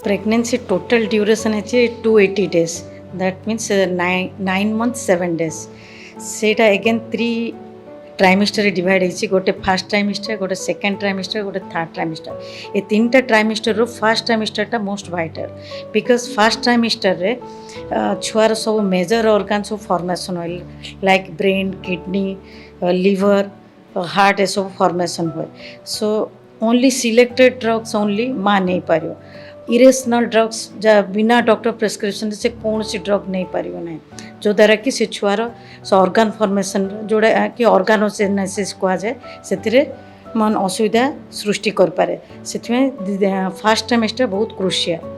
Pregnancy total duration is 280 days. That means 9 months 7 days. सेटा again 3 trimester divide होती गोटे fast trimester गोटे second trimester गोटे third trimester ये तीन टा trimester fast trimester most vital because fast trimester रे छुआर सब मेजर ऑर्गन सब फॉर्मेशन हुए like brain kidney liver heart ये सब फॉर्मेशन हुए so only selected drugs only माँ नहीं पार इरेशनल ड्रग्स जहाँ बिना डॉक्टर प्रेस्क्रिप्शन से कौन सी ड्रग नहीं पार ना जो द्वारा कि से छुआर ऑर्गन फॉर्मेशन जोड़ा कि ऑर्गानोजेनेसिस कहुए से मन असुविधा सृष्टि कर पारे से फास्ट ट्राइमेस्टर बहुत क्रुशियल।